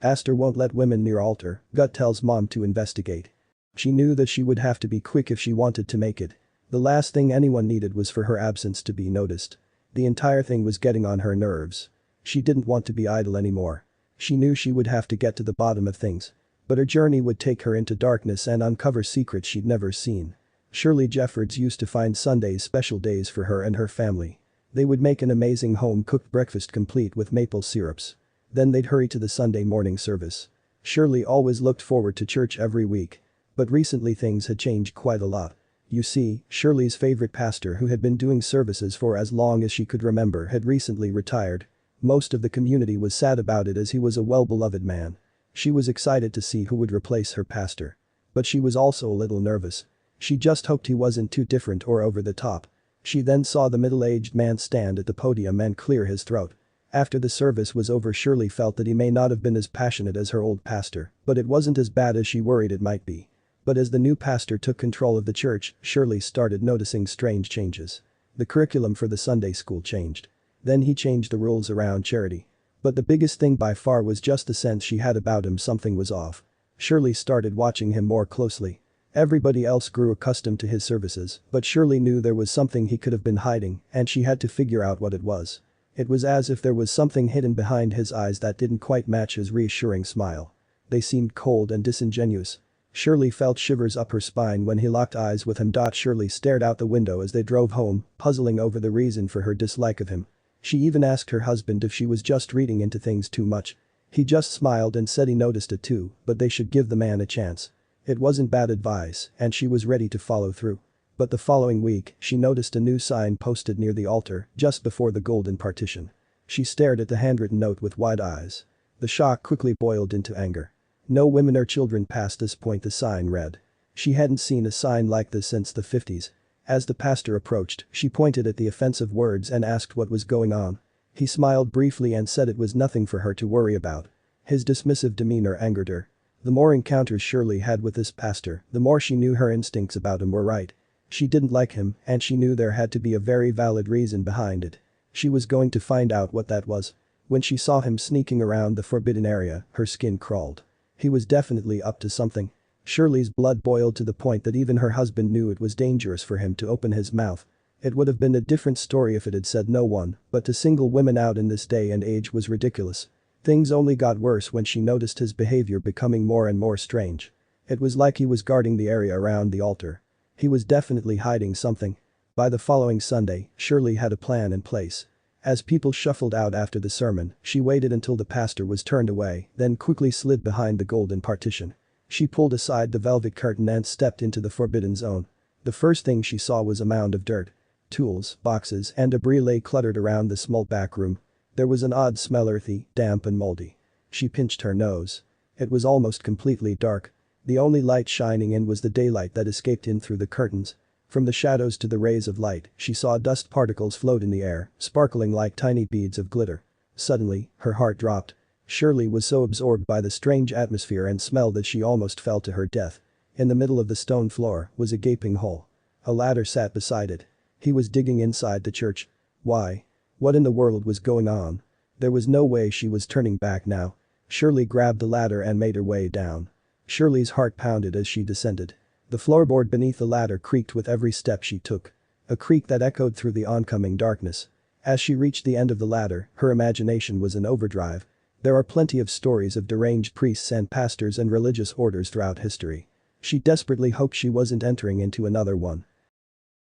Pastor won't let women near altar, gut tells mom to investigate. She knew that she would have to be quick if she wanted to make it. The last thing anyone needed was for her absence to be noticed. The entire thing was getting on her nerves. She didn't want to be idle anymore. She knew she would have to get to the bottom of things. But her journey would take her into darkness and uncover secrets she'd never seen. Shirley Jeffords used to find Sundays special days for her and her family. They would make an amazing home-cooked breakfast complete with maple syrups. Then they'd hurry to the Sunday morning service. Shirley always looked forward to church every week. But recently things had changed quite a lot. You see, Shirley's favorite pastor who had been doing services for as long as she could remember had recently retired. Most of the community was sad about it as he was a well-beloved man. She was excited to see who would replace her pastor. But she was also a little nervous. She just hoped he wasn't too different or over the top. She then saw the middle-aged man stand at the podium and clear his throat. After the service was over, Shirley felt that he may not have been as passionate as her old pastor, but it wasn't as bad as she worried it might be. But as the new pastor took control of the church, Shirley started noticing strange changes. The curriculum for the Sunday school changed. Then he changed the rules around charity. But the biggest thing by far was just the sense she had about him something was off. Shirley started watching him more closely. Everybody else grew accustomed to his services, but Shirley knew there was something he could have been hiding, and she had to figure out what it was. It was as if there was something hidden behind his eyes that didn't quite match his reassuring smile. They seemed cold and disingenuous. Shirley felt shivers up her spine when he locked eyes with him. Shirley stared out the window as they drove home, puzzling over the reason for her dislike of him. She even asked her husband if she was just reading into things too much. He just smiled and said he noticed it too, but they should give the man a chance. It wasn't bad advice, and she was ready to follow through. But the following week, she noticed a new sign posted near the altar, just before the golden partition. She stared at the handwritten note with wide eyes. The shock quickly boiled into anger. "No women or children past this point," the sign read. She hadn't seen a sign like this since the 50s. As the pastor approached, she pointed at the offensive words and asked what was going on. He smiled briefly and said it was nothing for her to worry about. His dismissive demeanor angered her. The more encounters Shirley had with this pastor, the more she knew her instincts about him were right. She didn't like him, and she knew there had to be a very valid reason behind it. She was going to find out what that was. When she saw him sneaking around the forbidden area, her skin crawled. He was definitely up to something. Shirley's blood boiled to the point that even her husband knew it was dangerous for him to open his mouth. It would have been a different story if it had said no one, but to single women out in this day and age was ridiculous. Things only got worse when she noticed his behavior becoming more and more strange. It was like he was guarding the area around the altar. He was definitely hiding something. By the following Sunday, Shirley had a plan in place. As people shuffled out after the sermon, she waited until the pastor was turned away, then quickly slid behind the golden partition. She pulled aside the velvet curtain and stepped into the forbidden zone. The first thing she saw was a mound of dirt. Tools, boxes, and debris lay cluttered around the small back room. There was an odd smell, earthy, damp and moldy. She pinched her nose. It was almost completely dark. The only light shining in was the daylight that escaped in through the curtains. From the shadows to the rays of light, she saw dust particles float in the air, sparkling like tiny beads of glitter. Suddenly, her heart dropped. Shirley was so absorbed by the strange atmosphere and smell that she almost fell to her death. In the middle of the stone floor was a gaping hole. A ladder sat beside it. He was digging inside the church. Why? What in the world was going on? There was no way she was turning back now. Shirley grabbed the ladder and made her way down. Shirley's heart pounded as she descended. The floorboard beneath the ladder creaked with every step she took. A creak that echoed through the oncoming darkness. As she reached the end of the ladder, her imagination was in overdrive. There are plenty of stories of deranged priests and pastors and religious orders throughout history. She desperately hoped she wasn't entering into another one.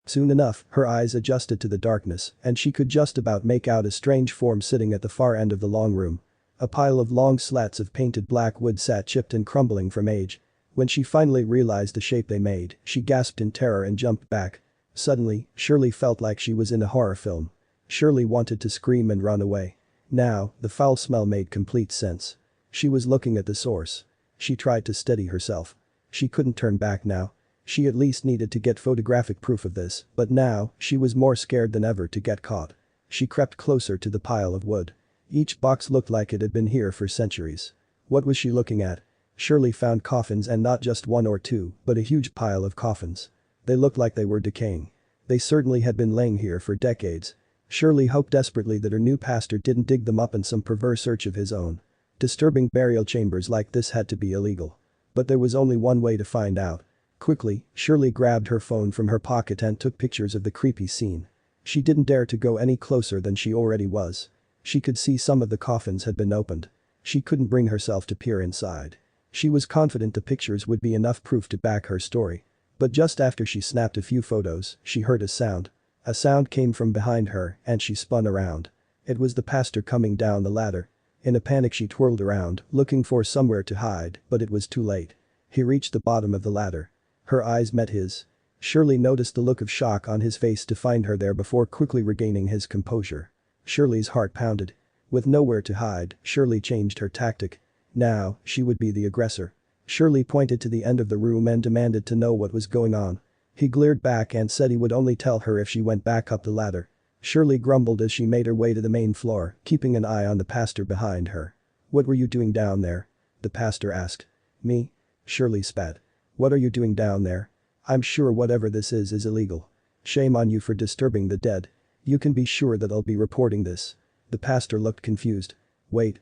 Soon enough, her eyes adjusted to the darkness, and she could just about make out a strange form sitting at the far end of the long room. A pile of long slats of painted black wood sat chipped and crumbling from age. When she finally realized the shape they made, she gasped in terror and jumped back. Suddenly, Shirley felt like she was in a horror film. Shirley wanted to scream and run away. Now, the foul smell made complete sense. She was looking at the source. She tried to steady herself. She couldn't turn back now. She at least needed to get photographic proof of this, but now, she was more scared than ever to get caught. She crept closer to the pile of wood. Each box looked like it had been here for centuries. What was she looking at? Shirley found coffins, and not just one or two, but a huge pile of coffins. They looked like they were decaying. They certainly had been laying here for decades. Shirley hoped desperately that her new pastor didn't dig them up in some perverse search of his own. Disturbing burial chambers like this had to be illegal. But there was only one way to find out. Quickly, Shirley grabbed her phone from her pocket and took pictures of the creepy scene. She didn't dare to go any closer than she already was. She could see some of the coffins had been opened. She couldn't bring herself to peer inside. She was confident the pictures would be enough proof to back her story. But just after she snapped a few photos, she heard a sound. A sound came from behind her and she spun around. It was the pastor coming down the ladder. In a panic she twirled around, looking for somewhere to hide, but it was too late. He reached the bottom of the ladder. Her eyes met his. Shirley noticed the look of shock on his face to find her there before quickly regaining his composure. Shirley's heart pounded. With nowhere to hide, Shirley changed her tactic. Now, she would be the aggressor. Shirley pointed to the end of the room and demanded to know what was going on. He glared back and said he would only tell her if she went back up the ladder. Shirley grumbled as she made her way to the main floor, keeping an eye on the pastor behind her. "What were you doing down there?" the pastor asked. "Me?" Shirley spat. "What are you doing down there? I'm sure whatever this is illegal. Shame on you for disturbing the dead. You can be sure that I'll be reporting this." The pastor looked confused. Wait,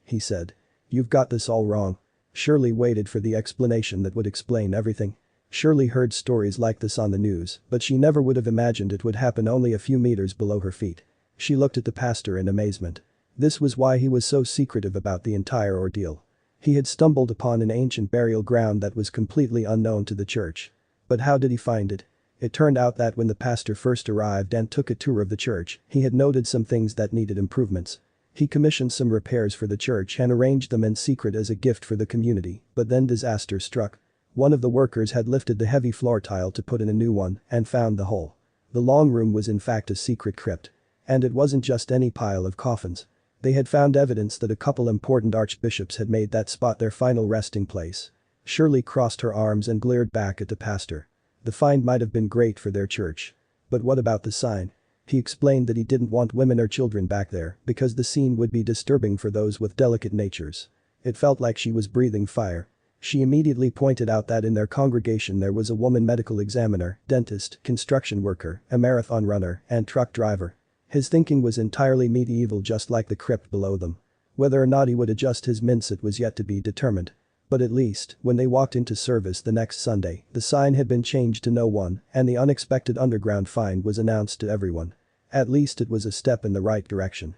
he said. "You've got this all wrong." Shirley waited for the explanation that would explain everything. Shirley heard stories like this on the news, but she never would have imagined it would happen only a few meters below her feet. She looked at the pastor in amazement. This was why he was so secretive about the entire ordeal. He had stumbled upon an ancient burial ground that was completely unknown to the church. But how did he find it? It turned out that when the pastor first arrived and took a tour of the church, he had noted some things that needed improvements. He commissioned some repairs for the church and arranged them in secret as a gift for the community, but then disaster struck. One of the workers had lifted the heavy floor tile to put in a new one and found the hole. The long room was in fact a secret crypt. And it wasn't just any pile of coffins. They had found evidence that a couple important archbishops had made that spot their final resting place. Shirley crossed her arms and glared back at the pastor. The find might have been great for their church. But what about the sign? He explained that he didn't want women or children back there because the scene would be disturbing for those with delicate natures. It felt like she was breathing fire. She immediately pointed out that in their congregation there was a woman medical examiner, dentist, construction worker, a marathon runner, and truck driver. His thinking was entirely medieval, just like the crypt below them. Whether or not he would adjust his mindset was yet to be determined. But at least, when they walked into service the next Sunday, the sign had been changed to no one and the unexpected underground find was announced to everyone. At least it was a step in the right direction.